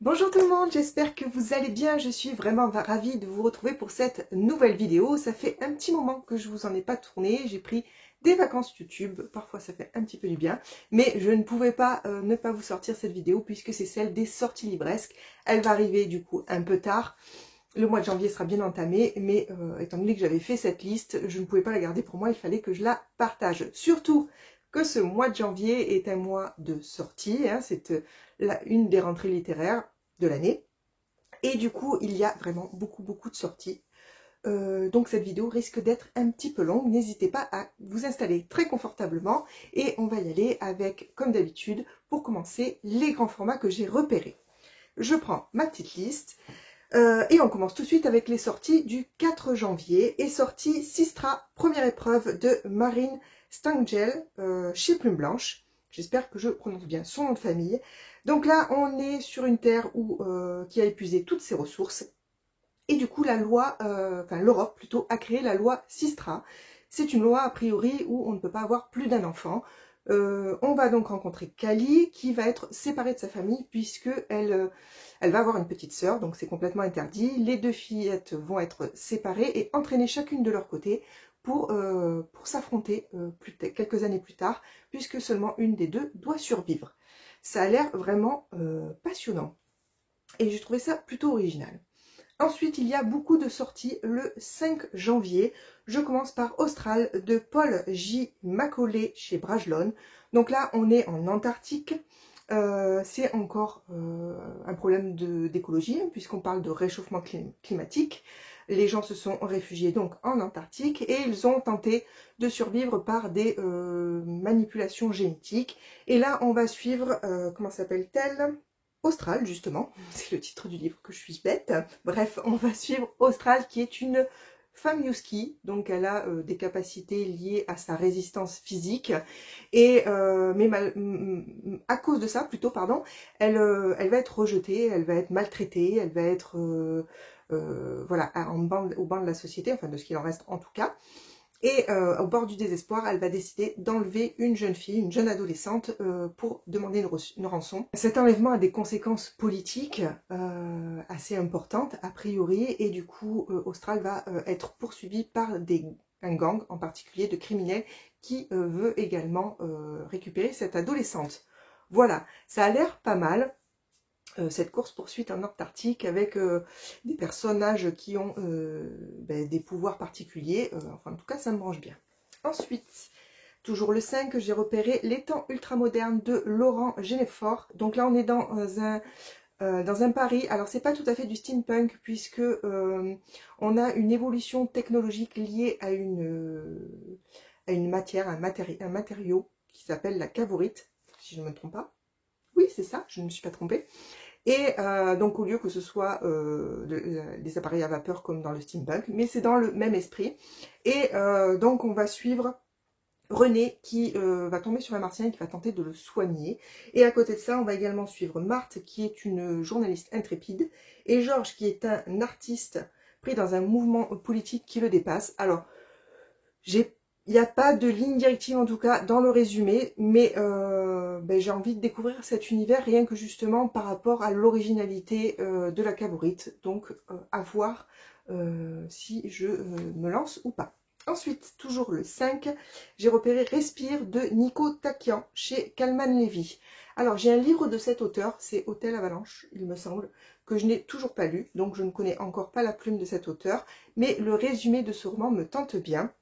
Bonjour tout le monde, j'espère que vous allez bien, je suis vraiment ravie de vous retrouver pour cette nouvelle vidéo. Ça fait un petit moment que je vous en ai pas tourné, j'ai pris des vacances YouTube, parfois ça fait un petit peu du bien, mais je ne pouvais pas ne pas vous sortir cette vidéo puisque c'est celle des sorties libresques. Elle va arriver du coup un peu tard, le mois de janvier sera bien entamé, mais étant donné que j'avais fait cette liste, je ne pouvais pas la garder pour moi, il fallait que je la partage. Surtout que ce mois de janvier est un mois de sortie, hein, c'est une des rentrées littéraires de l'année. Et du coup, il y a vraiment beaucoup de sorties. Donc cette vidéo risque d'être un petit peu longue. N'hésitez pas à vous installer très confortablement. Et on va y aller avec, comme d'habitude, pour commencer, les grands formats que j'ai repérés. Je prends ma petite liste. Et on commence tout de suite avec les sorties du 4 janvier. Et sortie Sistra, première épreuve de Marine Stangel chez Plume Blanche. J'espère que je prononce bien son nom de famille. Donc là, on est sur une terre qui a épuisé toutes ses ressources. Et du coup, l'Europe plutôt, a créé la loi Sistra. C'est une loi a priori où on ne peut pas avoir plus d'un enfant. On va donc rencontrer Kali qui va être séparée de sa famille puisque elle va avoir une petite sœur, donc c'est complètement interdit. Les deux fillettes vont être séparées et entraînées chacune de leur côté pour s'affronter quelques années plus tard, puisque seulement une des deux doit survivre. Ça a l'air vraiment passionnant. Et j'ai trouvé ça plutôt original. Ensuite, il y a beaucoup de sorties le 5 janvier. Je commence par Austral de Paul J. Macaulay chez Brajlon. Donc là, on est en Antarctique. C'est encore un problème d'écologie, puisqu'on parle de réchauffement climatique. Les gens se sont réfugiés donc en Antarctique et ils ont tenté de survivre par des manipulations génétiques. Et là, on va suivre, comment s'appelle-t-elle ? Austral, justement, c'est le titre du livre que je suis bête. Bref, on va suivre Austral qui est une femme Yuski, donc elle a des capacités liées à sa résistance physique, et à cause de ça, plutôt, pardon, elle va être rejetée, elle va être maltraitée, elle va être voilà, au banc de la société, enfin de ce qu'il en reste en tout cas. Et au bord du désespoir, elle va décider d'enlever une jeune fille, une jeune adolescente, pour demander une rançon. Cet enlèvement a des conséquences politiques assez importantes, a priori, et du coup, Austral va être poursuivi par un gang, en particulier de criminels, qui veut également récupérer cette adolescente. Voilà, ça a l'air pas mal. Cette course-poursuite en Antarctique avec des personnages qui ont des pouvoirs particuliers. Enfin, en tout cas, ça me branche bien. Ensuite, toujours le 5, j'ai repéré Les temps ultramodernes de Laurent Genefort. Donc là, on est dans un Paris. Alors, c'est pas tout à fait du steampunk puisque on a une évolution technologique liée à une matière, un matériau qui s'appelle la cavorite, si je ne me trompe pas. Oui, c'est ça, je ne me suis pas trompée. Et donc au lieu que ce soit des appareils à vapeur comme dans le steampunk, mais c'est dans le même esprit. Et donc on va suivre René qui va tomber sur un martien et qui va tenter de le soigner. Et à côté de ça, on va également suivre Marthe qui est une journaliste intrépide et Georges qui est un artiste pris dans un mouvement politique qui le dépasse. Alors, il n'y a pas de ligne directive en tout cas dans le résumé, mais j'ai envie de découvrir cet univers rien que justement par rapport à l'originalité de la cavorite. Donc à voir si je me lance ou pas. Ensuite, toujours le 5, j'ai repéré Respire de Nico Takian chez Kalman Levy. Alors j'ai un livre de cet auteur, c'est Hôtel Avalanche, il me semble, que je n'ai toujours pas lu, donc je ne connais encore pas la plume de cet auteur, mais le résumé de ce roman me tente bien.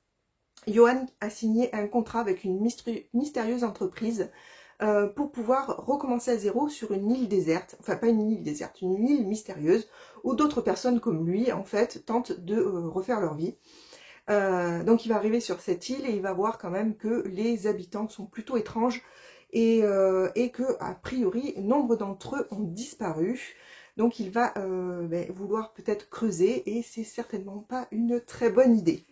Johan a signé un contrat avec une mystérieuse entreprise pour pouvoir recommencer à zéro sur une île déserte, enfin pas une île déserte, une île mystérieuse, où d'autres personnes comme lui, en fait, tentent de refaire leur vie. Donc il va arriver sur cette île et il va voir quand même que les habitants sont plutôt étranges et que, a priori, nombre d'entre eux ont disparu. Donc il va vouloir peut-être creuser et c'est certainement pas une très bonne idée.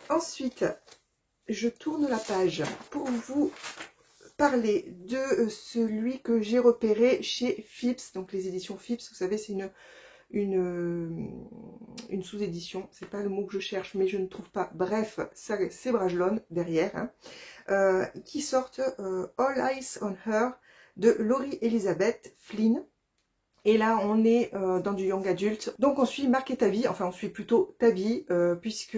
Ensuite, je tourne la page pour vous parler de celui que j'ai repéré chez Phipps, donc les éditions Phipps, vous savez, c'est une sous-édition, c'est pas le mot que je cherche, mais je ne trouve pas, bref, c'est Brajlon derrière, hein, qui sortent All Eyes on Her de Laurie Elizabeth Flynn. Et là, on est dans du young adulte. Donc, on suit Marc et Tabby, enfin, on suit plutôt Tabby, puisque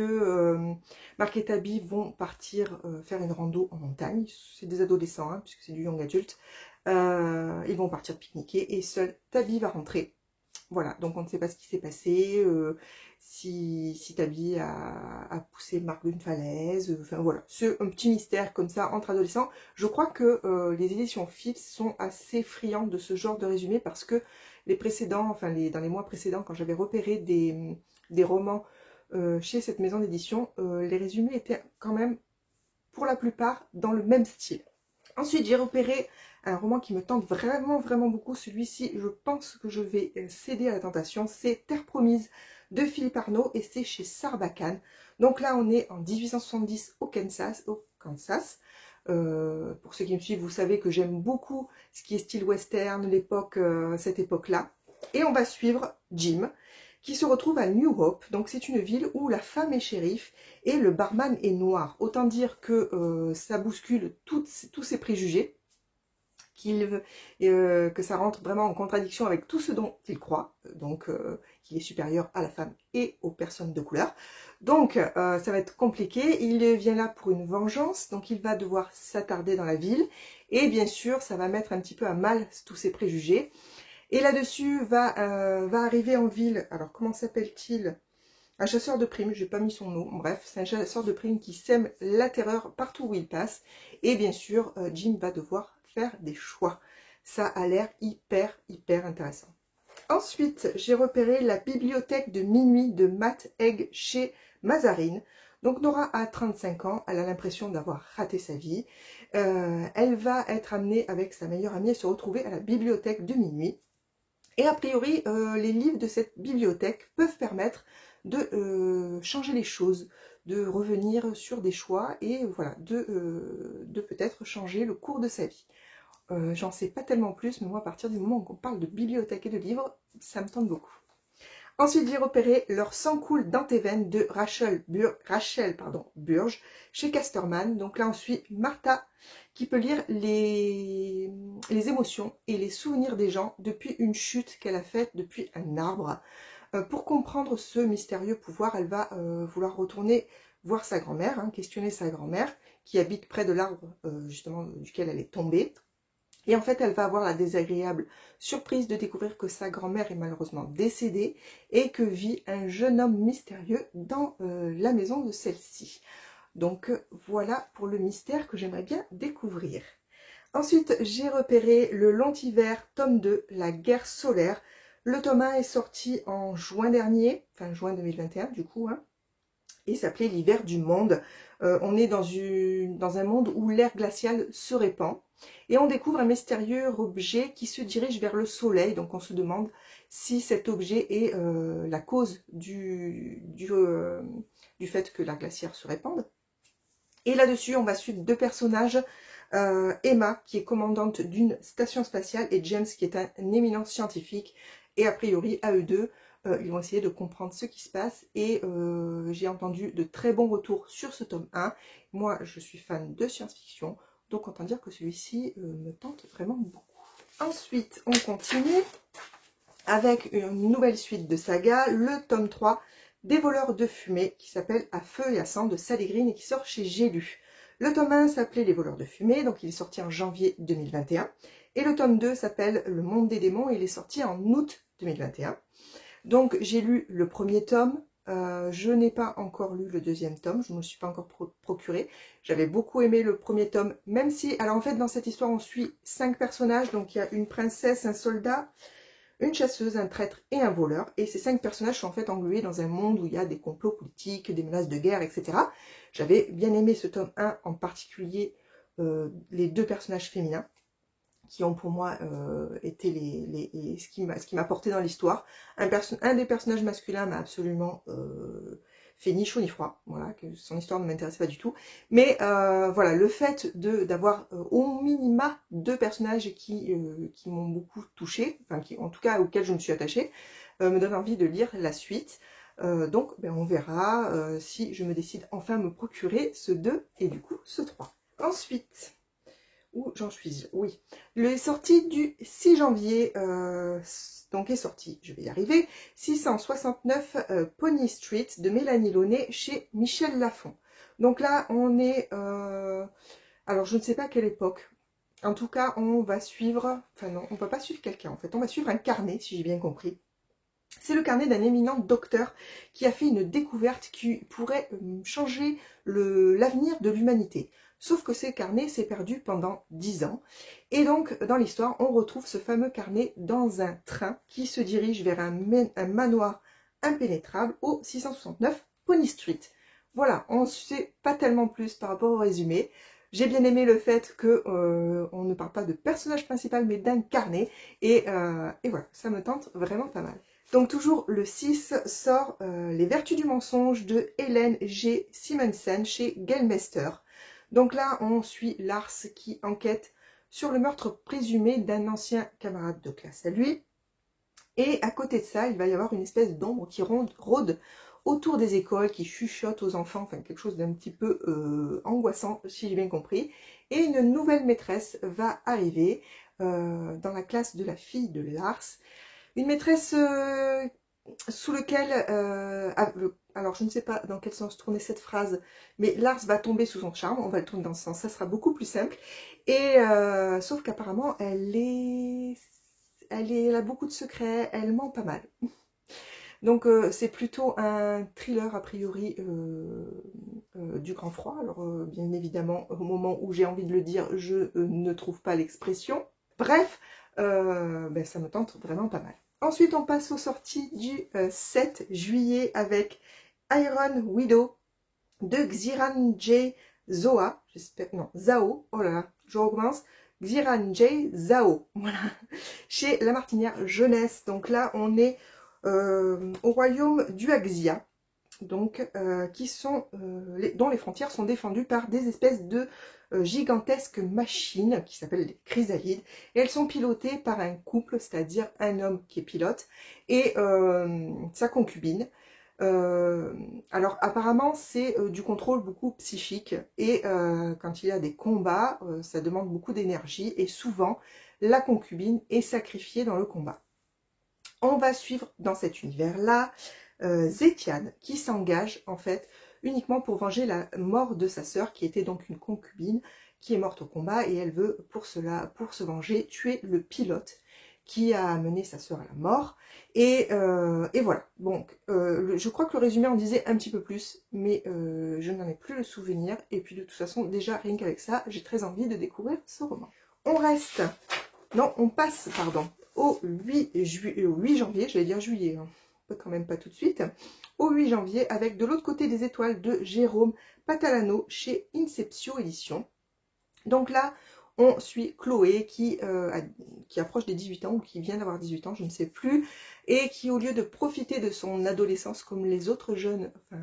Marc et Tabby vont partir faire une rando en montagne. C'est des adolescents, hein, puisque c'est du young adulte. Ils vont partir pique-niquer et seul Tabby va rentrer. Voilà, donc on ne sait pas ce qui s'est passé, si Tabby a poussé Marc d'une falaise, enfin voilà, c'est un petit mystère comme ça entre adolescents. Je crois que les éditions Philps sont assez friandes de ce genre de résumé parce que les précédents, enfin dans les mois précédents, quand j'avais repéré des romans chez cette maison d'édition, les résumés étaient quand même pour la plupart dans le même style. Ensuite, j'ai repéré un roman qui me tente vraiment, vraiment beaucoup. Celui-ci, je pense que je vais céder à la tentation. C'est Terre Promise de Philippe Arnaud et c'est chez Sarbacane. Donc là, on est en 1870 au Kansas. Pour ceux qui me suivent, vous savez que j'aime beaucoup ce qui est style western, cette époque-là. Et on va suivre Jim, qui se retrouve à New Hope. Donc c'est une ville où la femme est shérif et le barman est noir. Autant dire que ça bouscule tous ses préjugés, que ça rentre vraiment en contradiction avec tout ce dont il croit, donc qu'il est supérieur à la femme et aux personnes de couleur. Donc ça va être compliqué, il vient là pour une vengeance, donc il va devoir s'attarder dans la ville, et bien sûr ça va mettre un petit peu à mal tous ses préjugés. Et là-dessus va arriver en ville, alors comment s'appelle-t-il? Un chasseur de primes, j'ai pas mis son nom, bref, c'est un chasseur de primes qui sème la terreur partout où il passe. Et bien sûr, Jim va devoir faire des choix. Ça a l'air hyper, hyper intéressant. Ensuite, j'ai repéré La bibliothèque de minuit de Matt Haig chez Mazarine. Donc Nora a 35 ans, elle a l'impression d'avoir raté sa vie. Elle va être amenée avec sa meilleure amie à se retrouver à la bibliothèque de minuit. Et a priori, les livres de cette bibliothèque peuvent permettre de changer les choses, de revenir sur des choix et voilà, de peut-être changer le cours de sa vie. J'en sais pas tellement plus, mais moi à partir du moment où on parle de bibliothèque et de livres, ça me tente beaucoup. Ensuite, j'ai repéré Leur sang coule dans tes veines de Rachel Burge chez Casterman. Donc là, on suit Martha qui peut lire les émotions et les souvenirs des gens depuis une chute qu'elle a faite depuis un arbre. Pour comprendre ce mystérieux pouvoir, elle va vouloir retourner voir sa grand-mère, hein, questionner sa grand-mère qui habite près de l'arbre justement duquel elle est tombée. Et en fait, elle va avoir la désagréable surprise de découvrir que sa grand-mère est malheureusement décédée et que vit un jeune homme mystérieux dans la maison de celle-ci. Donc voilà pour le mystère que j'aimerais bien découvrir. Ensuite, j'ai repéré Le long hiver, tome 2, La guerre solaire. Le tome 1 est sorti en juin dernier, enfin juin 2021 du coup, hein, et s'appelait L'hiver du monde. On est dans un monde où l'air glacial se répand. Et on découvre un mystérieux objet qui se dirige vers le soleil. Donc on se demande si cet objet est la cause du fait que la glacière se répande. Et là-dessus, on va suivre deux personnages. Emma, qui est commandante d'une station spatiale, et James, qui est un éminent scientifique. Et a priori, à eux deux, ils vont essayer de comprendre ce qui se passe. Et j'ai entendu de très bons retours sur ce tome 1. Moi, je suis fan de science-fiction. Donc, autant dire que celui-ci me tente vraiment beaucoup. Ensuite, on continue avec une nouvelle suite de saga, le tome 3 des voleurs de fumée, qui s'appelle À feu et à sang de Sally Green et qui sort chez J'ai lu. Le tome 1 s'appelait Les voleurs de fumée, donc il est sorti en janvier 2021. Et le tome 2 s'appelle Le monde des démons et il est sorti en août 2021. Donc, j'ai lu le premier tome. Je n'ai pas encore lu le deuxième tome, je ne me le suis pas encore procuré. J'avais beaucoup aimé le premier tome, même si, alors en fait dans cette histoire on suit 5 personnages, donc il y a une princesse, un soldat, une chasseuse, un traître et un voleur. Et ces 5 personnages sont en fait englués dans un monde où il y a des complots politiques, des menaces de guerre, etc. J'avais bien aimé ce tome 1, en particulier les 2 personnages féminins, qui ont pour moi été ce qui m'a porté dans l'histoire. Un des personnages masculins m'a absolument fait ni chaud ni froid, voilà, que son histoire ne m'intéressait pas du tout. Mais voilà, le fait d'avoir au minima 2 personnages qui m'ont beaucoup touchée, enfin en tout cas auxquels je me suis attachée, me donne envie de lire la suite. Donc ben, on verra si je me décide enfin à me procurer ce 2 et du coup ce 3. Ensuite, Où j'en suis? Oui. Le sorti du 6 janvier, donc est sorti, je vais y arriver, 669 Pony Street de Mélanie Launay chez Michel Lafon. Donc là, on est... alors, je ne sais pas quelle époque. En tout cas, on va suivre... Enfin non, on ne va pas suivre quelqu'un en fait. On va suivre un carnet, si j'ai bien compris. C'est le carnet d'un éminent docteur qui a fait une découverte qui pourrait changer l'avenir de l'humanité. Sauf que ces carnets s'est perdu pendant 10 ans. Et donc, dans l'histoire, on retrouve ce fameux carnet dans un train qui se dirige vers un manoir impénétrable au 669 Pony Street. Voilà, on ne sait pas tellement plus par rapport au résumé. J'ai bien aimé le fait que on ne parle pas de personnage principal, mais d'un carnet. Et voilà, ça me tente vraiment pas mal. Donc toujours le 6 sort Les Vertus du mensonge de Hélène G. Simonsen chez Gelmester. Donc là, on suit Lars qui enquête sur le meurtre présumé d'un ancien camarade de classe à lui. Et à côté de ça, il va y avoir une espèce d'ombre qui rôde autour des écoles, qui chuchote aux enfants, enfin quelque chose d'un petit peu angoissant, si j'ai bien compris. Et une nouvelle maîtresse va arriver dans la classe de la fille de Lars. Une maîtresse sous lequel, alors je ne sais pas dans quel sens tourner cette phrase, mais Lars va tomber sous son charme, on va le tourner dans ce sens, ça sera beaucoup plus simple. Et sauf qu'apparemment elle a beaucoup de secrets, elle ment pas mal. Donc c'est plutôt un thriller a priori du grand froid. Alors bien évidemment au moment où j'ai envie de le dire, je ne trouve pas l'expression. Bref, ben, ça me tente vraiment pas mal. Ensuite, on passe aux sorties du 7 juillet avec Iron Widow de Xiran J. Zoa. J'espère, non, Zhao. Oh là là, je recommence. Xiran J. Zhao. Voilà. Chez La Martinière Jeunesse. Donc là, on est au royaume du Axia. Donc, dont les frontières sont défendues par des espèces de gigantesques machines qui s'appellent les chrysalides, et elles sont pilotées par un couple, c'est-à-dire un homme qui est pilote et sa concubine. Alors apparemment c'est du contrôle beaucoup psychique, et quand il y a des combats, ça demande beaucoup d'énergie, et souvent la concubine est sacrifiée dans le combat. On va suivre dans cet univers-là Zetiane qui s'engage en fait uniquement pour venger la mort de sa sœur, qui était donc une concubine qui est morte au combat, et elle veut pour cela, pour se venger, tuer le pilote qui a amené sa sœur à la mort. Et voilà. Donc je crois que le résumé en disait un petit peu plus, mais je n'en ai plus le souvenir. Et puis de toute façon, déjà rien qu'avec ça, j'ai très envie de découvrir ce roman. On passe, pardon, au 8 janvier, j'allais dire juillet, hein. Quand même pas tout de suite, au 8 janvier avec De l'autre côté des étoiles de Jérôme Patalano chez Inceptio Édition. Donc là, on suit Chloé qui approche des 18 ans, ou qui vient d'avoir 18 ans, je ne sais plus, et qui, au lieu de profiter de son adolescence comme les autres jeunes, enfin,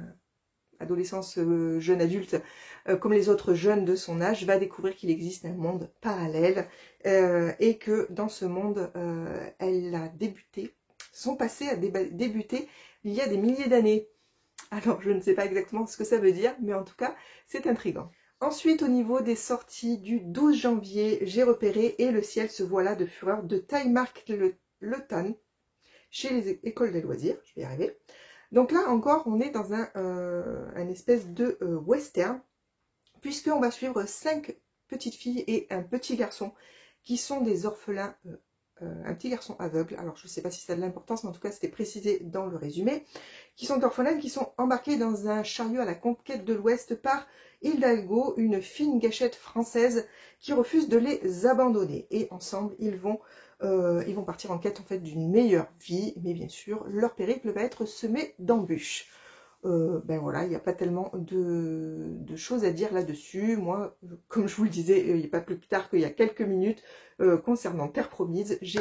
adolescence, jeune adulte, comme les autres jeunes de son âge, va découvrir qu'il existe un monde parallèle, et que dans ce monde, son passé a débuté il y a des milliers d'années. Alors je ne sais pas exactement ce que ça veut dire, mais en tout cas c'est intriguant. Ensuite, au niveau des sorties du 12 janvier, j'ai repéré Et le ciel se voila de fureur de Ty-Mark Le Tan chez les écoles des loisirs, je vais y arriver. Donc là encore, on est dans un espèce de western, puisqu'on va suivre 5 petites filles et un petit garçon qui sont des orphelins, un petit garçon aveugle, alors je ne sais pas si ça a de l'importance, mais en tout cas c'était précisé dans le résumé, qui sont orphelins, qui sont embarqués dans un chariot à la conquête de l'Ouest par Hidalgo, une fine gâchette française qui refuse de les abandonner. Et ensemble, ils vont partir en quête en fait d'une meilleure vie, mais bien sûr, leur périple va être semé d'embûches. Ben voilà, il n'y a pas tellement de choses à dire là-dessus. Moi, comme je vous le disais, il n'y a pas plus tard qu'il y a quelques minutes, concernant Terre Promise, j'ai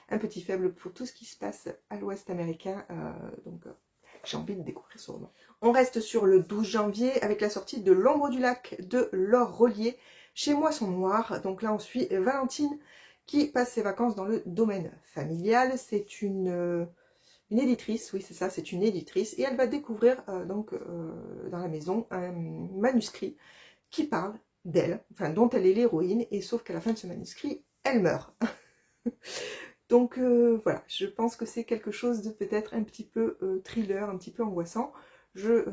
un petit faible pour tout ce qui se passe à l'Ouest américain, donc j'ai envie de découvrir ce roman. On reste sur le 12 janvier avec la sortie de L'ombre du lac de Laure Rollier chez Moisson Noir. Donc là, on suit Valentine qui passe ses vacances dans le domaine familial. C'est une éditrice, oui c'est ça, c'est une éditrice, et elle va découvrir dans la maison un manuscrit qui parle d'elle, enfin dont elle est l'héroïne, et sauf qu'à la fin de ce manuscrit, elle meurt. Donc voilà, je pense que c'est quelque chose de peut-être un petit peu thriller, un petit peu angoissant. Je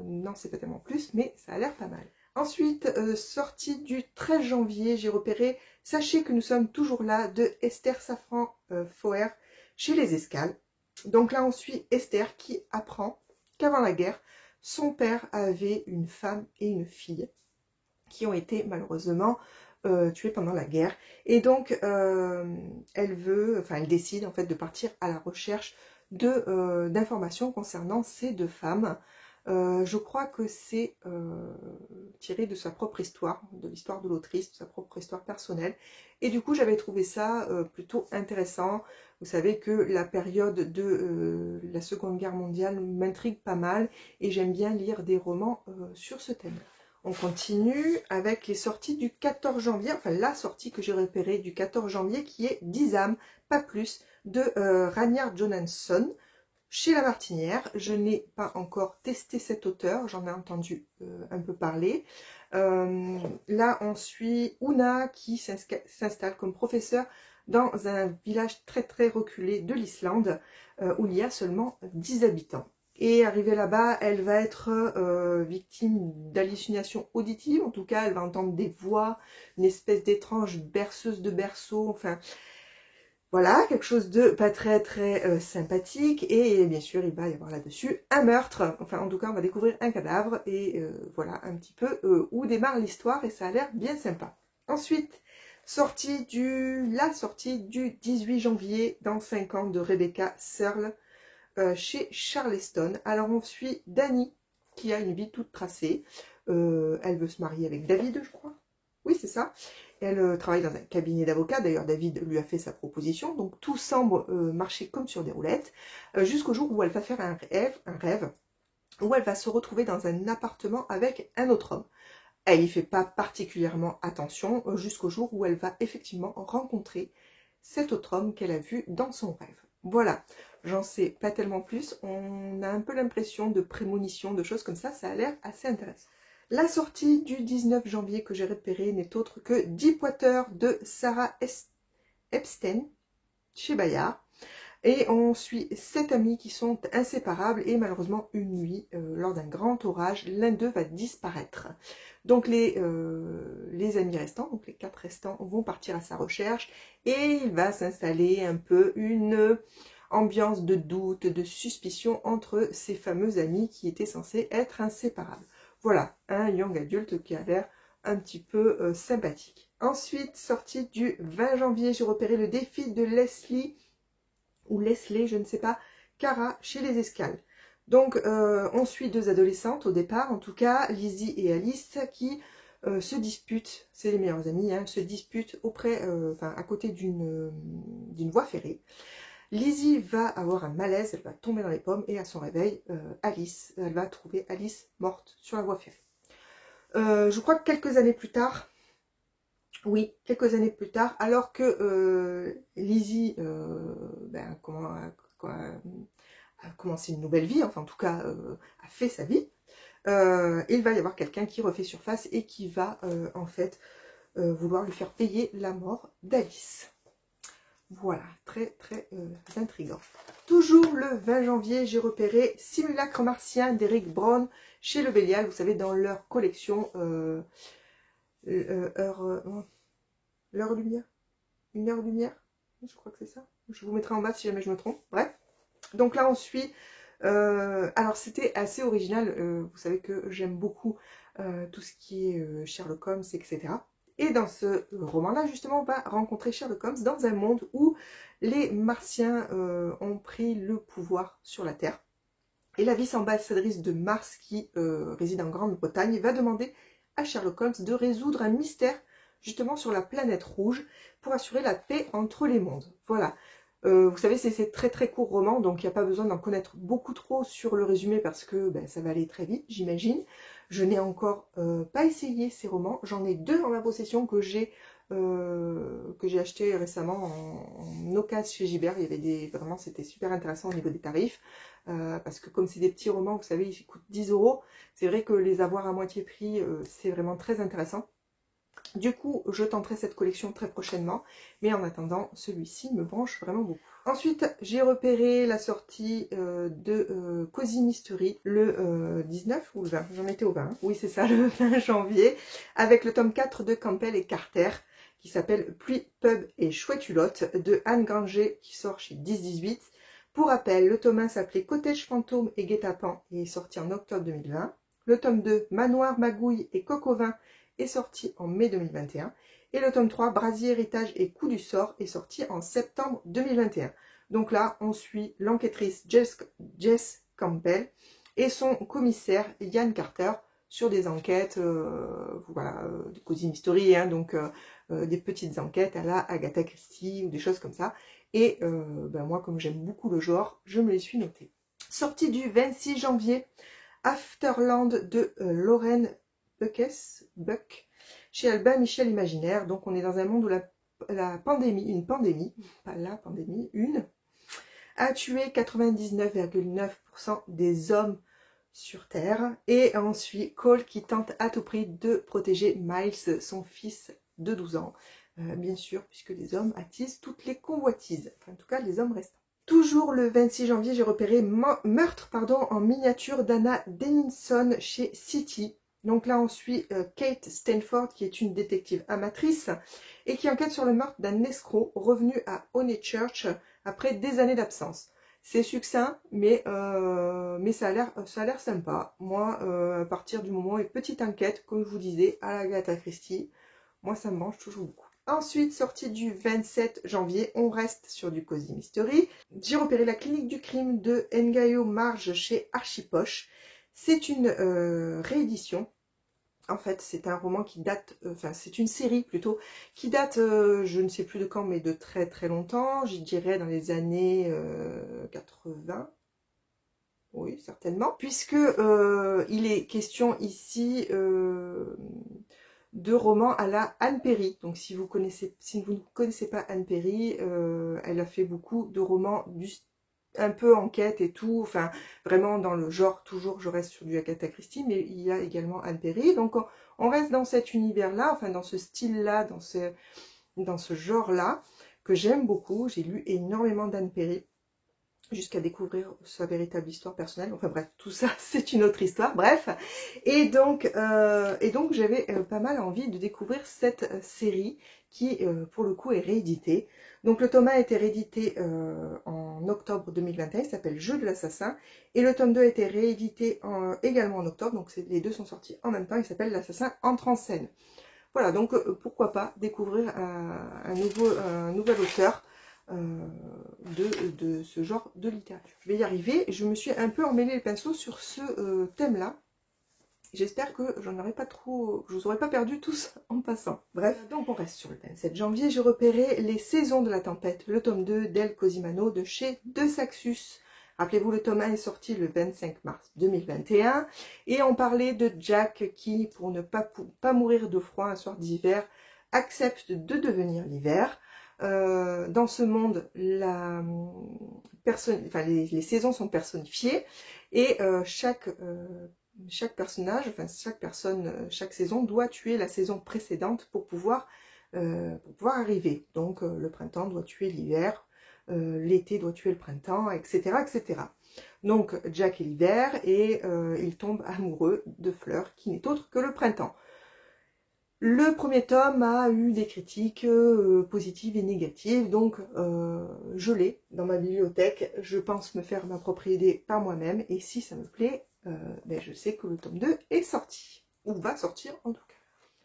n'en sais pas tellement plus, mais ça a l'air pas mal. Ensuite, sortie du 13 janvier, j'ai repéré Sachez que nous sommes toujours là de Esther Safran Foer chez Les Escales. Donc là, on suit Esther qui apprend qu'avant la guerre, son père avait une femme et une fille qui ont été malheureusement tuées pendant la guerre. Et donc, elle décide en fait de partir à la recherche d'informations concernant ces deux femmes. Je crois que c'est tiré de sa propre histoire, de l'histoire de l'autrice, de sa propre histoire personnelle. Et du coup, j'avais trouvé ça plutôt intéressant. Vous savez que la période de la Seconde Guerre mondiale m'intrigue pas mal et j'aime bien lire des romans sur ce thème. On continue avec les sorties du 14 janvier, enfin la sortie que j'ai repérée du 14 janvier qui est 10 âmes, pas plus, de Ragnar Jonasson chez La Martinière. Je n'ai pas encore testé cet auteur, j'en ai entendu un peu parler. Là on suit Una qui s'installe comme professeur dans un village très très reculé de l'Islande où il y a seulement 10 habitants. Et arrivée là-bas, elle va être victime d'hallucinations auditives. En tout cas, elle va entendre des voix, une espèce d'étrange berceuse de berceau. Enfin, voilà, quelque chose de pas très très sympathique. Et bien sûr, il va y avoir là-dessus un meurtre. Enfin, en tout cas, on va découvrir un cadavre. Et voilà un petit peu où démarre l'histoire. Et ça a l'air bien sympa. Ensuite, la sortie du 18 janvier dans 5 ans de Rebecca Searle. Chez Charleston. Alors on suit Dani qui a une vie toute tracée. Elle veut se marier avec David, je crois. Oui, c'est ça. Elle travaille dans un cabinet d'avocats. D'ailleurs, David lui a fait sa proposition. Donc tout semble marcher comme sur des roulettes. Jusqu'au jour où elle va faire un rêve où elle va se retrouver dans un appartement avec un autre homme. Elle n'y fait pas particulièrement attention jusqu'au jour où elle va effectivement rencontrer cet autre homme qu'elle a vu dans son rêve. Voilà, j'en sais pas tellement plus, on a un peu l'impression de prémonition, de choses comme ça a l'air assez intéressant. La sortie du 19 janvier que j'ai repérée n'est autre que Deepwater de Sarah Epstein chez Bayard. Et on suit 7 amis qui sont inséparables et malheureusement une nuit, lors d'un grand orage, l'un d'eux va disparaître. Donc les amis restants, donc les 4 restants, vont partir à sa recherche et il va s'installer un peu une ambiance de doute, de suspicion entre ces fameux amis qui étaient censés être inséparables. Voilà, un young adulte qui a l'air un petit peu sympathique. Ensuite, sortie du 20 janvier, j'ai repéré le défi de Leslie, je ne sais pas, Cara chez Les Escales. Donc on suit 2 adolescentes au départ, en tout cas, Lizzie et Alice, qui se disputent, c'est les meilleures amies, hein, se disputent à côté d'une voie ferrée. Lizzie va avoir un malaise, elle va tomber dans les pommes et à son réveil, elle va trouver Alice morte sur la voie ferrée. Je crois que quelques années plus tard, alors que Lizzie a commencé une nouvelle vie, enfin en tout cas a fait sa vie, il va y avoir quelqu'un qui refait surface et qui va vouloir lui faire payer la mort d'Alice. Voilà, très très intriguant. Toujours le 20 janvier, j'ai repéré Simulacre martien d'Eric Brown chez Le Bélial, vous savez, dans leur collection L'heure lumière, une heure lumière, je crois que c'est ça. Je vous mettrai en bas si jamais je me trompe. Bref, donc là on suit. Alors c'était assez original. Vous savez que j'aime beaucoup tout ce qui est Sherlock Holmes, etc. Et dans ce roman-là, justement, on va rencontrer Sherlock Holmes dans un monde où les Martiens ont pris le pouvoir sur la Terre. Et la vice-ambassadrice de Mars, qui réside en Grande-Bretagne, va demander à Sherlock Holmes de résoudre un mystère justement sur la planète rouge pour assurer la paix entre les mondes. Voilà. Vous savez, c'est très très court roman, donc il n'y a pas besoin d'en connaître beaucoup trop sur le résumé parce que ça va aller très vite, j'imagine. Je n'ai encore pas essayé ces romans. J'en ai 2 en ma possession que j'ai acheté récemment en occasion chez Gibert. Il y avait vraiment, c'était super intéressant au niveau des tarifs. Parce que comme c'est des petits romans, vous savez, ils coûtent 10 €. C'est vrai que les avoir à moitié prix, c'est vraiment très intéressant. Du coup, je tenterai cette collection très prochainement, mais en attendant, celui-ci me branche vraiment beaucoup. Ensuite, j'ai repéré la sortie de Cozy Mystery le 19 ou le 20, j'en étais au 20, hein. Oui c'est ça, le 20 janvier, avec le tome 4 de Campbell et Carter, qui s'appelle Pluie, Pub et Chouette Hulotte, de Anne Granger, qui sort chez 10-18. Pour rappel, le tome 1 s'appelait Cottage Fantôme et Guet-apens et est sorti en octobre 2020. Le tome 2, Manoir, Magouille et Coq au vin, est sorti en mai 2021. Et le tome 3, Brasier, Héritage et Coup du sort, est sorti en septembre 2021. Donc là, on suit l'enquêtrice Jess Campbell et son commissaire Ian Carter sur des enquêtes, voilà, de Cozy Mystery, hein, donc des petites enquêtes à la Agatha Christie ou des choses comme ça. Et ben moi, comme j'aime beaucoup le genre, je me les suis notées. Sortie du 26 janvier, Afterland de Lauren Buck, chez Albin Michel Imaginaire. Donc on est dans un monde où la pandémie, une pandémie, pas la pandémie, une, a tué 99,9% des hommes sur Terre. Et ensuite Cole qui tente à tout prix de protéger Miles, son fils de 12 ans. Bien sûr, puisque les hommes attisent toutes les convoitises. Enfin, en tout cas, les hommes restants. Toujours le 26 janvier, j'ai repéré Meurtre en miniature d'Anna Denison chez City. Donc là, on suit Kate Stanford, qui est une détective amatrice et qui enquête sur le meurtre d'un escroc revenu à Honeychurch après des années d'absence. C'est succinct, mais ça a l'air sympa. Moi, à partir du moment où une petite enquête, comme je vous disais, à la Agatha Christie, moi, ça me branche toujours beaucoup. Ensuite, sortie du 27 janvier, on reste sur du Cozy Mystery. J'ai repéré La clinique du crime de Ngayo Marge chez Archipoche. C'est une réédition. En fait, c'est un roman qui date, enfin c'est une série plutôt, qui date, je ne sais plus de quand, mais de très très longtemps. J'y dirais dans les années 80. Oui, certainement. Puisque il est question ici de romans à la Anne Perry. Donc si vous ne connaissez pas Anne Perry, elle a fait beaucoup de romans un peu enquête et tout, enfin vraiment dans le genre, toujours je reste sur du Agatha Christie, mais il y a également Anne Perry. Donc on reste dans cet univers-là, enfin dans ce style-là, dans ce genre-là, que j'aime beaucoup. J'ai lu énormément d'Anne Perry, jusqu'à découvrir sa véritable histoire personnelle. Enfin bref, tout ça c'est une autre histoire, bref. Et donc j'avais pas mal envie de découvrir cette série qui pour le coup est rééditée. Donc le tome 1 a été réédité en octobre 2021, il s'appelle Jeu de l'assassin. Et le tome 2 a été réédité également en octobre, donc les deux sont sortis en même temps, il s'appelle L'assassin entre en scène. Voilà, donc pourquoi pas découvrir un nouvel auteur de ce genre de littérature. Je vais y arriver. Je me suis un peu emmêlé les pinceaux sur ce thème-là. J'espère que j'en aurais pas trop, que je vous aurais pas perdu tous en passant. Bref, donc on reste sur le 27 janvier. J'ai repéré Les Saisons de la Tempête, le tome 2 d'El Cosimano de chez De Saxus. Rappelez-vous, le tome 1 est sorti le 25 mars 2021 et on parlait de Jack qui, pour ne pas mourir de froid un soir d'hiver, accepte de devenir l'hiver. Dans ce monde, les saisons sont personnifiées et chaque personnage, enfin chaque personne, chaque saison doit tuer la saison précédente pour pouvoir arriver. Donc le printemps doit tuer l'hiver, l'été doit tuer le printemps, etc., etc. Donc Jack est l'hiver et il tombe amoureux de Fleur, qui n'est autre que le printemps. Le premier tome a eu des critiques positives et négatives, donc je l'ai dans ma bibliothèque. Je pense me faire ma propre idée par moi-même, et si ça me plaît, ben je sais que le tome 2 est sorti, ou va sortir en tout cas.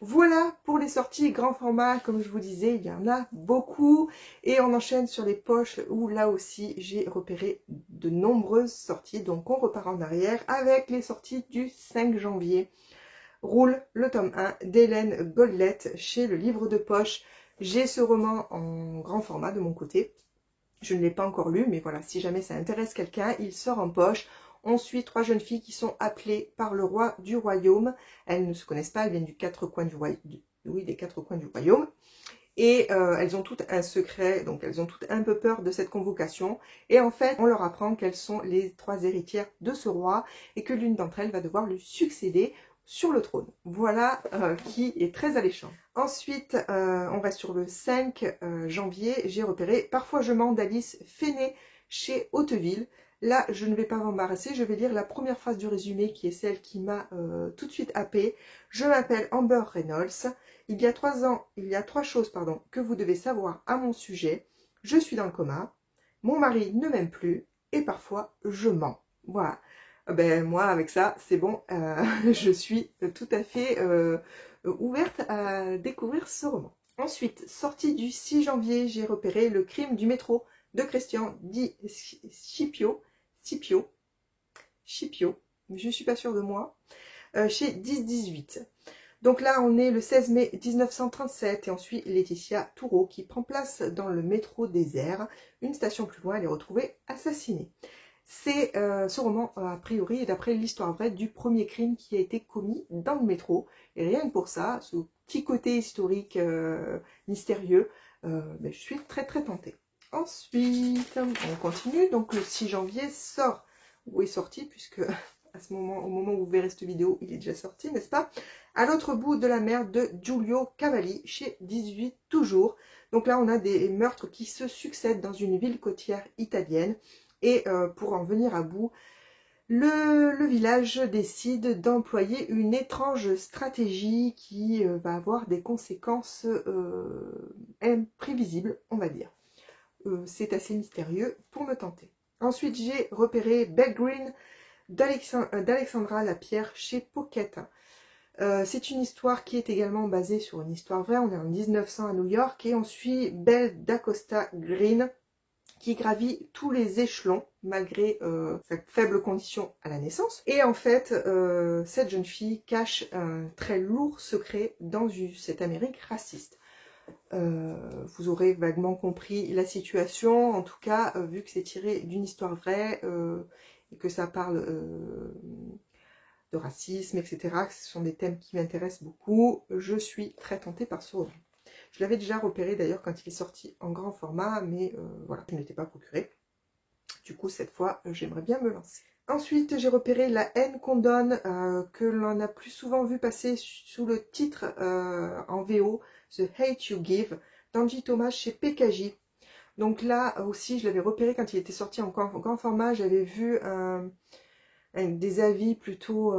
Voilà pour les sorties grand format. Comme je vous disais, il y en a beaucoup, et on enchaîne sur les poches où là aussi j'ai repéré de nombreuses sorties. Donc on repart en arrière avec les sorties du 5 janvier. Roule, le tome 1 d'Hélène Goldlett chez Le Livre de Poche. J'ai ce roman en grand format de mon côté. Je ne l'ai pas encore lu, mais voilà, si jamais ça intéresse quelqu'un, il sort en poche. On suit 3 jeunes filles qui sont appelées par le roi du royaume. Elles ne se connaissent pas, elles viennent des 4 coins du royaume. Et elles ont toutes un secret, donc elles ont toutes un peu peur de cette convocation. Et en fait, on leur apprend qu'elles sont les 3 héritières de ce roi et que l'une d'entre elles va devoir lui succéder sur le trône. Voilà qui est très alléchant. Ensuite, on reste sur le 5 janvier. J'ai repéré « Parfois je mens » d'Alice Fennet chez Hauteville. Là, je ne vais pas m'embarrasser, je vais lire la première phrase du résumé qui est celle qui m'a tout de suite happée. Je m'appelle Amber Reynolds. Il y a 3 choses que vous devez savoir à mon sujet. Je suis dans le coma. Mon mari ne m'aime plus. Et parfois, je mens. Voilà. Ben, moi, avec ça, c'est bon. Je suis tout à fait ouverte à découvrir ce roman. Ensuite, sortie du 6 janvier, j'ai repéré Le crime du métro de Christian Di Scipio, je ne suis pas sûre de moi, chez 10-18. Donc là, on est le 16 mai 1937 et on suit Laetitia Toureau qui prend place dans le métro désert. Une station plus loin, elle est retrouvée assassinée. C'est ce roman, a priori, est d'après l'histoire vraie du premier crime qui a été commis dans le métro. Et rien que pour ça, ce petit côté historique mystérieux, ben, je suis très tentée. Ensuite, on continue. Donc le 6 janvier sort, ou est sorti, puisque au moment où vous verrez cette vidéo, il est déjà sorti, n'est-ce pas? À l'autre bout de la mer de Giulio Cavalli, chez 18 toujours. Donc là, on a des meurtres qui se succèdent dans une ville côtière italienne. Et pour en venir à bout, le village décide d'employer une étrange stratégie qui va avoir des conséquences imprévisibles, on va dire. C'est assez mystérieux pour me tenter. Ensuite, j'ai repéré Belle Green d'Alexandra Lapierre chez Pocket. C'est une histoire qui est également basée sur une histoire vraie. On est en 1900 à New York et on suit Belle d'Acosta Green qui gravit tous les échelons malgré sa faible condition à la naissance. Et en fait, cette jeune fille cache un très lourd secret dans cette Amérique raciste. Vous aurez vaguement compris la situation, en tout cas, vu que c'est tiré d'une histoire vraie et que ça parle de racisme, etc. Ce sont des thèmes qui m'intéressent beaucoup. Je suis très tentée par ce roman. Je l'avais déjà repéré d'ailleurs quand il est sorti en grand format, mais voilà, je ne l'étais pas procuré. Du coup, cette fois, j'aimerais bien me lancer. Ensuite, j'ai repéré La haine qu'on donne, que l'on a plus souvent vu passer sous le titre en VO, The Hate You Give, d'Angie Thomas chez PKJ. Donc là aussi, je l'avais repéré quand il était sorti en grand format, j'avais vu des avis plutôt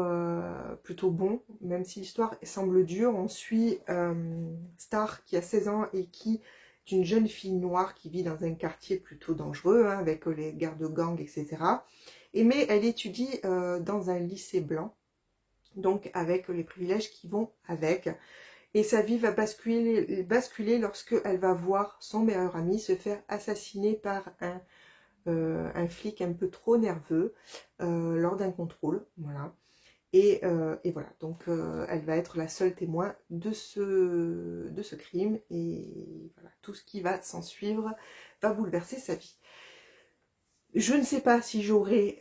bons, même si l'histoire semble dure. On suit Star qui a 16 ans et qui est une jeune fille noire qui vit dans un quartier plutôt dangereux, hein, avec les guerres de gangs, etc. Mais elle étudie dans un lycée blanc, donc avec les privilèges qui vont avec. Et sa vie va basculer lorsqu'elle va voir son meilleur ami se faire assassiner par un flic un peu trop nerveux lors d'un contrôle, voilà. Et voilà, donc elle va être la seule témoin de ce crime, et voilà, tout ce qui va s'en suivre va bouleverser sa vie. Je ne sais pas si j'aurai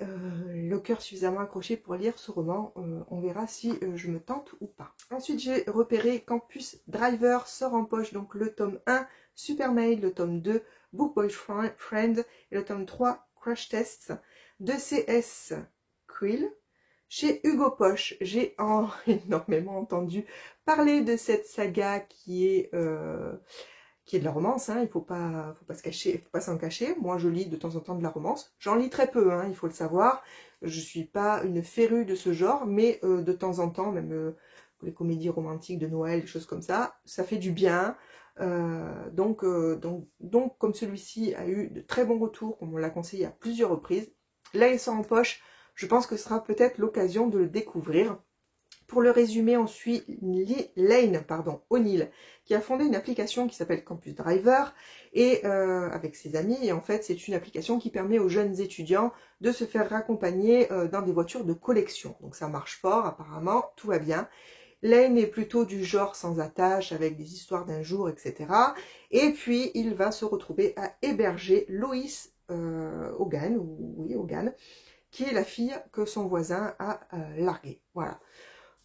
le cœur suffisamment accroché pour lire ce roman, on verra si je me tente ou pas. Ensuite, j'ai repéré Campus Driver sort en poche, donc le tome 1, Supermaid, le tome 2, Book Boyfriend, et le tome 3, Crash Tests, de C.S. Quill, chez Hugo Poche. J'ai énormément entendu parler de cette saga qui est de la romance, hein, il faut pas se cacher, faut pas s'en cacher. Moi, je lis de temps en temps de la romance. J'en lis très peu, hein, il faut le savoir. Je suis pas une férue de ce genre, mais de temps en temps, même les comédies romantiques de Noël, des choses comme ça fait du bien. Donc, comme celui-ci a eu de très bons retours, comme on l'a conseillé à plusieurs reprises, là, il sort en poche. Je pense que ce sera peut-être l'occasion de le découvrir. Pour le résumer, on suit Lane O'Neill, qui a fondé une application qui s'appelle Campus Driver, et avec ses amis, et en fait c'est une application qui permet aux jeunes étudiants de se faire raccompagner dans des voitures de collection. Donc ça marche fort, apparemment, tout va bien. Lane est plutôt du genre sans attache, avec des histoires d'un jour, etc. Et puis il va se retrouver à héberger Lois Hogan, qui est la fille que son voisin a larguée. Voilà.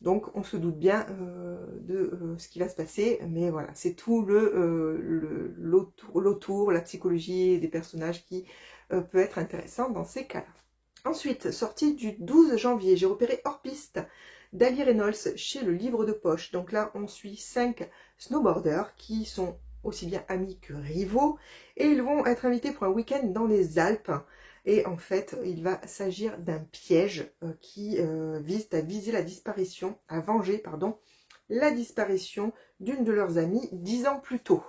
Donc on se doute bien de ce qui va se passer, mais voilà, c'est tout l'autour, la psychologie des personnages qui peut être intéressant dans ces cas-là. Ensuite, sortie du 12 janvier, j'ai repéré Hors Piste d'Ali Reynolds chez le livre de poche. Donc là, on suit 5 snowboarders qui sont aussi bien amis que rivaux et ils vont être invités pour un week-end dans les Alpes. Et en fait, il va s'agir d'un piège qui vise à viser la disparition, à venger, pardon, la disparition d'une de leurs amies 10 ans plus tôt.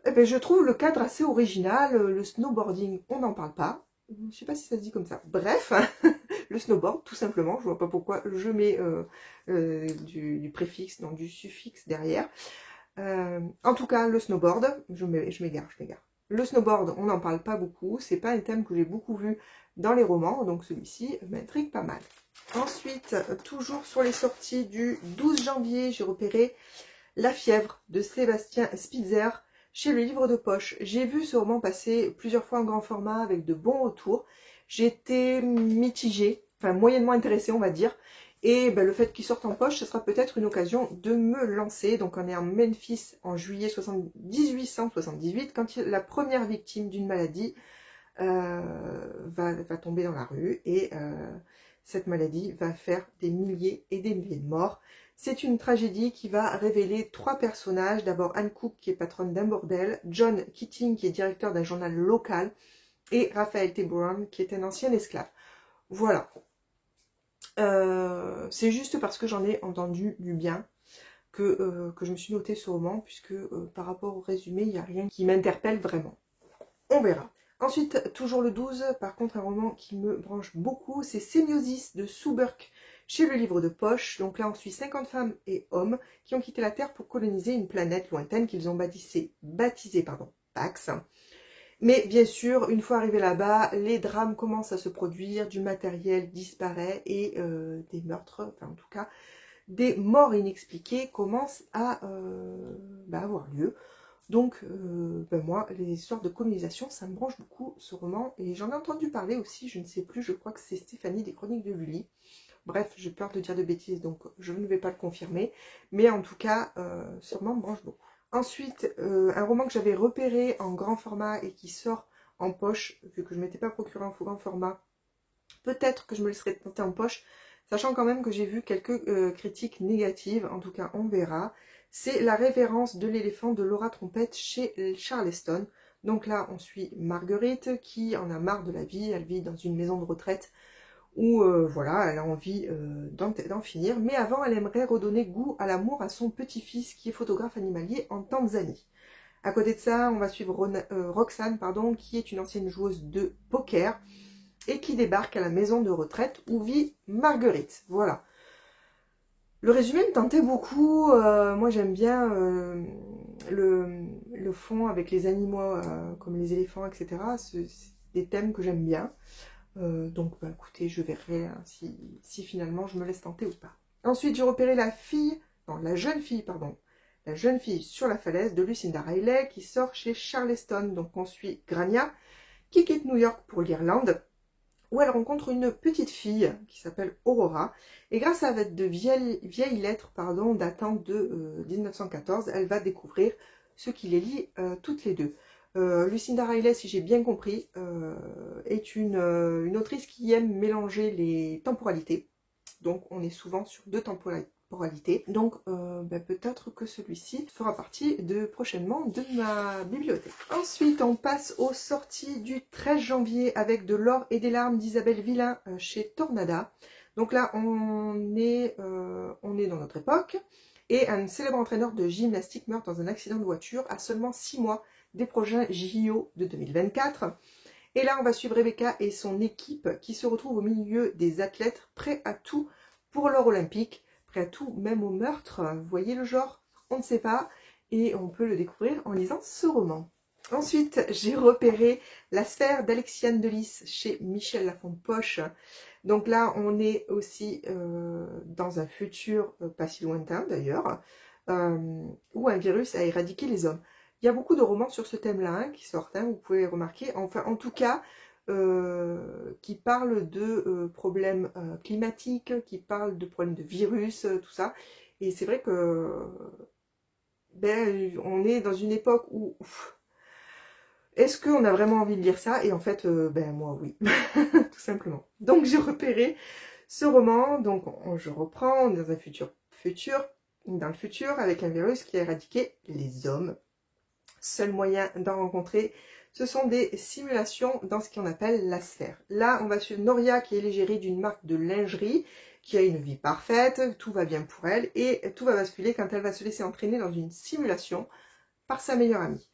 Eh ben, je trouve le cadre assez original. Le snowboarding, on n'en parle pas. Je ne sais pas si ça se dit comme ça. Bref, le snowboard, tout simplement. Je vois pas pourquoi je mets du préfixe, non, du suffixe derrière. En tout cas, le snowboard, je m'égare. Le snowboard, on n'en parle pas beaucoup. C'est pas un thème que j'ai beaucoup vu dans les romans. Donc celui-ci m'intrigue pas mal. Ensuite, toujours sur les sorties du 12 janvier, j'ai repéré La fièvre de Sébastien Spitzer chez le livre de poche. J'ai vu ce roman passer plusieurs fois en grand format avec de bons retours. J'étais mitigée, enfin moyennement intéressée on va dire. Et ben, le fait qu'il sorte en poche, ce sera peut-être une occasion de me lancer. Donc on est en Memphis en juillet 1878, quand la première victime d'une maladie va tomber dans la rue. Et cette maladie va faire des milliers et des milliers de morts. C'est une tragédie qui va révéler 3 personnages. D'abord Anne Cook qui est patronne d'un bordel, John Keating qui est directeur d'un journal local et Raphael T. Brown qui est un ancien esclave. Voilà. C'est juste parce que j'en ai entendu du bien que je me suis noté ce roman, puisque par rapport au résumé, il n'y a rien qui m'interpelle vraiment. On verra. Ensuite, toujours le 12, par contre un roman qui me branche beaucoup, c'est Sémiosis de Sue Burke chez le livre de poche. Donc là on suit 50 femmes et hommes qui ont quitté la Terre pour coloniser une planète lointaine qu'ils ont baptisée Pax. Mais bien sûr, une fois arrivés là-bas, les drames commencent à se produire, du matériel disparaît et des meurtres, enfin en tout cas des morts inexpliquées commencent à avoir lieu. Donc moi, les histoires de colonisation, ça me branche beaucoup ce roman. Et j'en ai entendu parler aussi, je ne sais plus, je crois que c'est Stéphanie des Chroniques de Lully. Bref, j'ai peur de dire de bêtises, donc je ne vais pas le confirmer. Mais en tout cas, ce roman me branche beaucoup. Ensuite, un roman que j'avais repéré en grand format et qui sort en poche, vu que je ne m'étais pas procuré en grand format, peut-être que je me laisserai tenter en poche, sachant quand même que j'ai vu quelques critiques négatives, en tout cas on verra. C'est La révérence de l'éléphant de Laura Trompette chez Charleston. Donc là, on suit Marguerite qui en a marre de la vie, elle vit dans une maison de retraite où voilà, elle a envie d'en finir, mais avant elle aimerait redonner goût à l'amour à son petit-fils qui est photographe animalier en Tanzanie. À côté de ça, on va suivre Roxane, qui est une ancienne joueuse de poker et qui débarque à la maison de retraite où vit Marguerite. Voilà. Le résumé me tentait beaucoup, moi j'aime bien le fond avec les animaux comme les éléphants, etc. C'est des thèmes que j'aime bien. Donc écoutez, je verrai hein, si finalement je me laisse tenter ou pas. Ensuite j'ai repéré la jeune fille sur la falaise de Lucinda Riley qui sort chez Charleston. Donc on suit Grania qui quitte New York pour l'Irlande où elle rencontre une petite fille qui s'appelle Aurora. Et grâce à de vieilles lettres datant de 1914, elle va découvrir ce qui les lie toutes les deux. Lucinda Riley, si j'ai bien compris, est une autrice qui aime mélanger les temporalités. Donc on est souvent sur 2 temporalités. Donc peut-être que celui-ci fera partie prochainement de ma bibliothèque. Ensuite on passe aux sorties du 13 janvier avec De l'or et des larmes d'Isabelle Villain chez Tornada. Donc là on est dans notre époque. Et un célèbre entraîneur de gymnastique meurt dans un accident de voiture à seulement 6 mois des prochains JO de 2024. Et là, on va suivre Rebecca et son équipe qui se retrouvent au milieu des athlètes prêts à tout pour l'or olympique, prêts à tout, même au meurtre. Vous voyez le genre? On ne sait pas et on peut le découvrir en lisant ce roman. Ensuite, j'ai repéré La sphère d'Alexiane Delis chez Michel Lafon-Poche. Donc là, on est aussi dans un futur pas si lointain d'ailleurs, où un virus a éradiqué les hommes. Il y a beaucoup de romans sur ce thème-là hein, qui sortent, hein, vous pouvez remarquer. Enfin, en tout cas, qui parlent de problèmes climatiques, qui parlent de problèmes de virus, tout ça. Et c'est vrai que on est dans une époque où... Est-ce qu'on a vraiment envie de lire ça? Et en fait, moi oui, tout simplement. Donc j'ai repéré Ce roman, donc je reprends dans un dans le futur, avec un virus qui a éradiqué les hommes. Seul moyen d'en rencontrer, ce sont des simulations dans ce qu'on appelle la sphère. Là, on va suivre Noria qui est l'égérie d'une marque de lingerie, qui a une vie parfaite, tout va bien pour elle, et tout va basculer quand elle va se laisser entraîner dans une simulation par sa meilleure amie.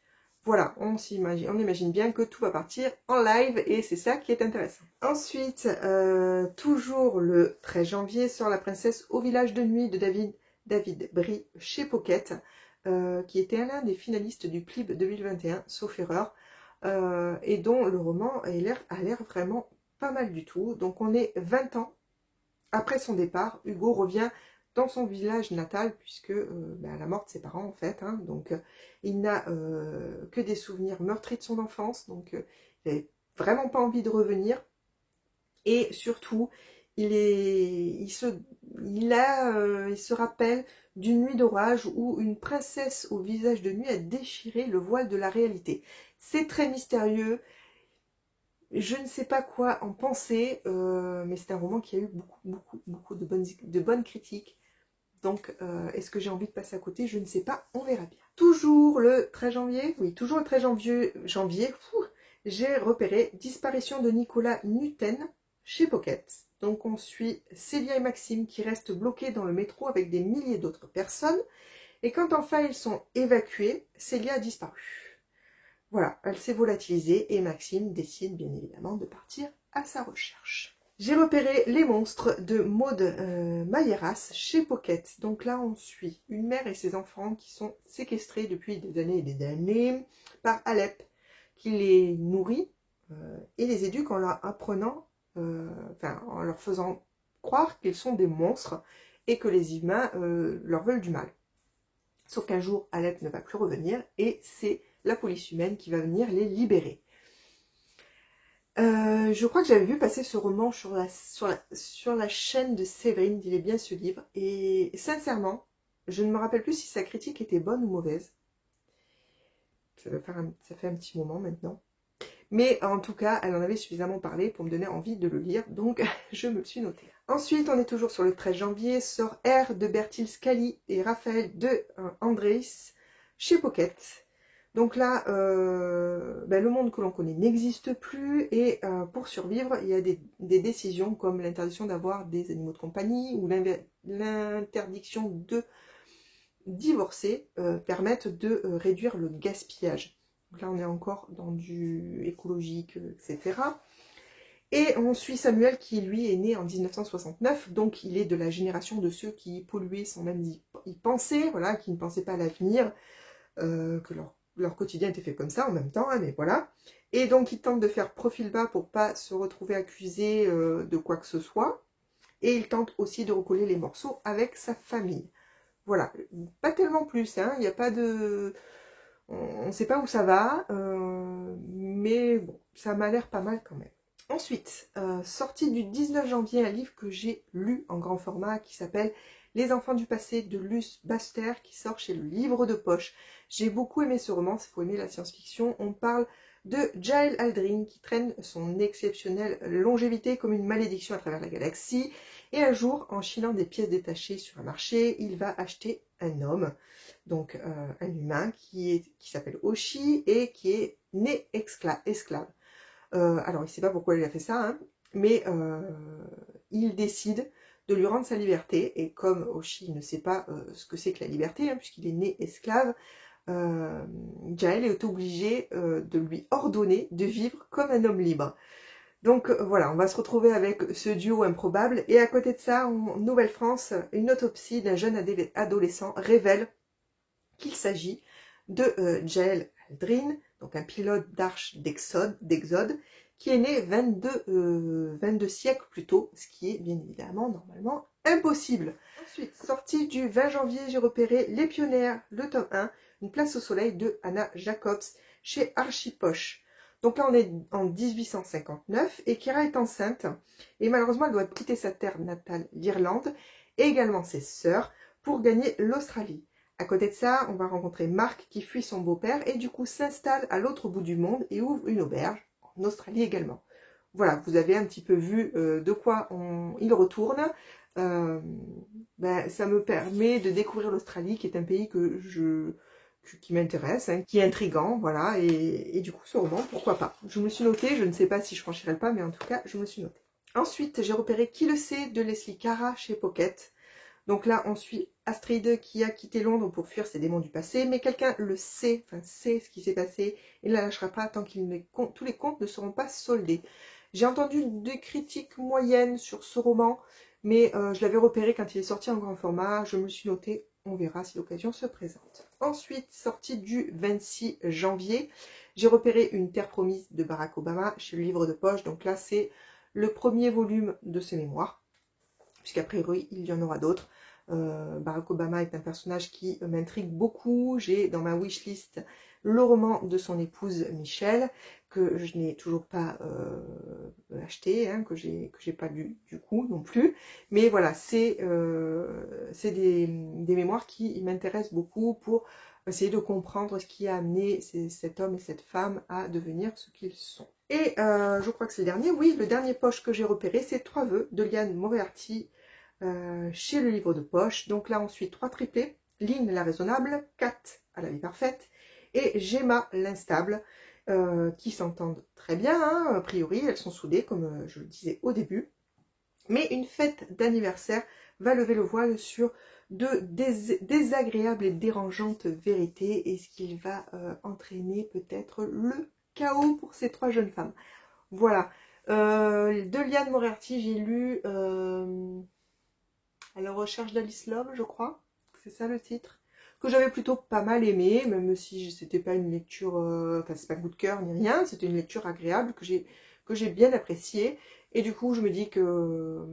Voilà, on imagine bien que tout va partir en live et c'est ça qui est intéressant. Ensuite, toujours le 13 janvier, sort La princesse au village de nuit de David Brie chez Pocket, qui était l'un des finalistes du PLIB 2021, sauf erreur, et dont le roman a l'air vraiment pas mal du tout. Donc on est 20 ans après son départ, Hugo revient dans son village natal, puisque à la mort de ses parents en fait, hein, donc il n'a que des souvenirs meurtris de son enfance, donc il n'avait vraiment pas envie de revenir, et surtout il se rappelle d'une nuit d'orage où une princesse au visage de nuit a déchiré le voile de la réalité. C'est très mystérieux. Je ne sais pas quoi en penser, mais c'est un roman qui a eu beaucoup de bonnes critiques. Donc, est-ce que j'ai envie de passer à côté? Je ne sais pas, on verra bien. Toujours le 13 janvier, oui, toujours le 13 janvier, j'ai repéré Disparition de Nicolas Nuten chez Pocket. Donc, on suit Célia et Maxime qui restent bloqués dans le métro avec des milliers d'autres personnes. Et quand enfin ils sont évacués, Célia a disparu. Voilà, elle s'est volatilisée et Maxime décide bien évidemment de partir à sa recherche. J'ai repéré Les monstres de Maud Mailleras chez Pocket. Donc là, on suit une mère et ses enfants qui sont séquestrés depuis des années et des années par Alep, qui les nourrit et les éduque en leur apprenant, en leur faisant croire qu'ils sont des monstres et que les humains leur veulent du mal. Sauf qu'un jour, Alep ne va plus revenir et c'est la police humaine qui va venir les libérer. Je crois que j'avais vu passer ce roman sur la chaîne de Séverine, il est bien ce livre, et sincèrement, je ne me rappelle plus si sa critique était bonne ou mauvaise. Ça fait un petit moment maintenant. Mais en tout cas, elle en avait suffisamment parlé pour me donner envie de le lire, donc je me le suis noté. Ensuite, on est toujours sur le 13 janvier, sort R de Bertil Scali et Raphaël de Andréis chez Pocket. Donc là, le monde que l'on connaît n'existe plus et pour survivre, il y a des décisions comme l'interdiction d'avoir des animaux de compagnie ou l'interdiction de divorcer permettent de réduire le gaspillage. Donc là, on est encore dans du écologique, etc. Et on suit Samuel qui, lui, est né en 1969, donc il est de la génération de ceux qui polluaient sans même y penser, voilà, qui ne pensaient pas à l'avenir, que leur quotidien était fait comme ça en même temps, hein, mais voilà. Et donc il tente de faire profil bas pour pas se retrouver accusé de quoi que ce soit. Et il tente aussi de recoller les morceaux avec sa famille. Voilà, pas tellement plus, hein, il n'y a pas de... On ne sait pas où ça va, mais bon, ça m'a l'air pas mal quand même. Ensuite, sortie du 19 janvier, un livre que j'ai lu en grand format qui s'appelle Les enfants du passé de Luce Baster, qui sort chez le Livre de Poche. J'ai beaucoup aimé ce roman, il faut aimer la science-fiction. On parle de Jael Aldrin qui traîne son exceptionnelle longévité comme une malédiction à travers la galaxie. Et un jour, en chilant des pièces détachées sur un marché, il va acheter un homme, donc un humain qui s'appelle Oshi et qui est né esclave. Alors, il ne sait pas pourquoi il a fait ça, hein, mais il décide de lui rendre sa liberté. Et comme Oshi ne sait pas ce que c'est que la liberté, hein, puisqu'il est né esclave, Jael est obligé de lui ordonner de vivre comme un homme libre. Donc voilà, on va se retrouver avec ce duo improbable. Et à côté de ça, en Nouvelle-France, une autopsie d'un jeune adolescent révèle qu'il s'agit de Jael Aldrin, donc un pilote d'arche d'Exode, qui est né 22 siècles plus tôt, ce qui est bien évidemment normalement impossible. Ensuite, sortie du 20 janvier, j'ai repéré Les Pionnières, le tome 1, Une place au soleil de Anna Jacobs chez Archipoche. Donc là, on est en 1859 et Kira est enceinte et malheureusement, elle doit quitter sa terre natale, l'Irlande, et également ses sœurs pour gagner l'Australie. À côté de ça, on va rencontrer Marc qui fuit son beau-père et du coup s'installe à l'autre bout du monde et ouvre une auberge, en Australie également. voilà, vous avez un petit peu vu de quoi il retourne. Ça me permet de découvrir l'Australie, qui est un pays qui m'intéresse, hein, qui est intriguant, voilà, et du coup ce roman, pourquoi pas. Je me suis notée, je ne sais pas si je franchirai le pas, mais en tout cas, je me suis notée. Ensuite, j'ai repéré Qui le sait de Leslie Cara chez Pocket. Donc là, on suit Astrid qui a quitté Londres pour fuir ses démons du passé, mais quelqu'un le sait, enfin sait ce qui s'est passé, et ne la lâchera pas tant que tous les comptes ne seront pas soldés. J'ai entendu des critiques moyennes sur ce roman, mais je l'avais repéré quand il est sorti en grand format, je me suis notée, on verra si l'occasion se présente. Ensuite, sortie du 26 janvier, j'ai repéré Une terre promise de Barack Obama chez le livre de poche, donc là c'est le premier volume de ses mémoires, puisqu'a priori il y en aura d'autres. Barack Obama est un personnage qui m'intrigue beaucoup. J'ai dans ma wishlist le roman de son épouse Michelle, que je n'ai toujours pas acheté, hein, que j'ai pas lu du coup non plus. Mais voilà, c'est des mémoires qui m'intéressent beaucoup pour essayer de comprendre ce qui a amené cet homme et cette femme à devenir ce qu'ils sont. Et je crois que c'est le dernier, oui, le dernier poche que j'ai repéré, c'est Trois vœux de Liane Moriarty, chez le livre de poche. Donc là on suit 3 triplés, Lynn la raisonnable, Kat à la vie parfaite et Gemma l'instable, qui s'entendent très bien, hein. A priori elles sont soudées comme je le disais au début, mais une fête d'anniversaire va lever le voile sur de désagréables et dérangeantes vérités, et ce qui va entraîner peut-être le chaos pour ces 3 jeunes femmes. Voilà, de Liane Moriarty j'ai lu À la recherche d'Alice Love, je crois, c'est ça le titre, que j'avais plutôt pas mal aimé, même si c'était pas une lecture, enfin c'est pas coup de cœur ni rien, c'était une lecture agréable que j'ai bien appréciée, et du coup je me dis que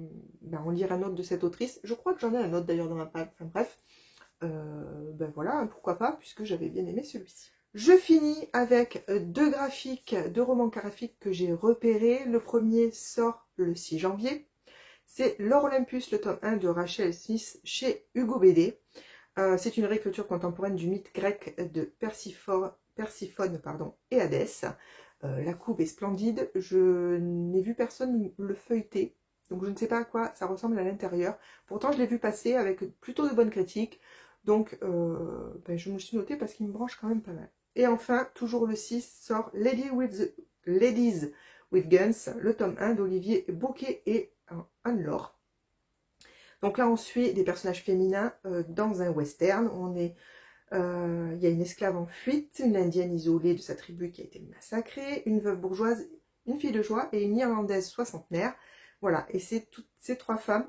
on lira un autre de cette autrice, je crois que j'en ai un autre d'ailleurs dans ma palle, enfin bref, voilà, pourquoi pas, puisque j'avais bien aimé celui-ci. Je finis avec 2 graphiques, 2 romans graphiques que j'ai repérés. Le premier sort le 6 janvier. C'est L'Or Olympus, le tome 1 de Rachel Smith chez Hugo BD. C'est une réécriture contemporaine du mythe grec de Perséphone et Hadès. La couve est splendide. Je n'ai vu personne le feuilleter, donc je ne sais pas à quoi ça ressemble à l'intérieur. Pourtant, je l'ai vu passer avec plutôt de bonnes critiques. Donc, je me suis notée parce qu'il me branche quand même pas mal. Et enfin, toujours le 6, sort Ladies with Guns, le tome 1 d'Olivier Bouquet et Anne-Laure. Donc là, on suit des personnages féminins dans un western. Il y a une esclave en fuite, une indienne isolée de sa tribu qui a été massacrée, une veuve bourgeoise, une fille de joie et une irlandaise soixantenaire. Voilà, et c'est toutes ces 3 femmes,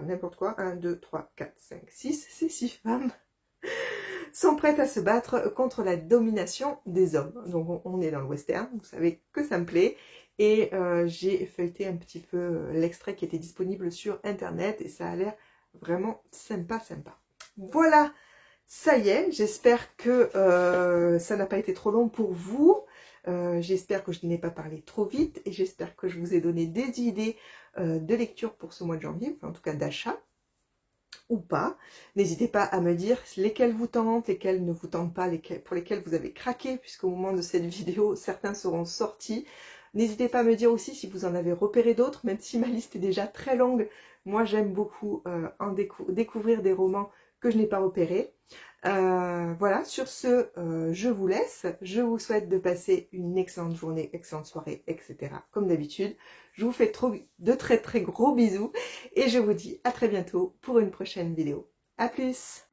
n'importe quoi, 1, 2, 3, 4, 5, 6, ces 6 femmes sont prêtes à se battre contre la domination des hommes. Donc on est dans le western, vous savez que ça me plaît. Et j'ai feuilleté un petit peu l'extrait qui était disponible sur internet et ça a l'air vraiment sympa. Voilà, ça y est, j'espère que ça n'a pas été trop long pour vous. J'espère que je n'ai pas parlé trop vite et j'espère que je vous ai donné des idées de lecture pour ce mois de janvier, enfin en tout cas d'achat ou pas. N'hésitez pas à me dire lesquels vous tentent, lesquels ne vous tentent pas, pour lesquels vous avez craqué, puisqu'au moment de cette vidéo, certains seront sortis. N'hésitez pas à me dire aussi si vous en avez repéré d'autres, même si ma liste est déjà très longue. Moi, j'aime beaucoup découvrir des romans que je n'ai pas repérés. Voilà, sur ce, je vous laisse. Je vous souhaite de passer une excellente journée, excellente soirée, etc. Comme d'habitude. Je vous fais de très très gros bisous et je vous dis à très bientôt pour une prochaine vidéo. À plus!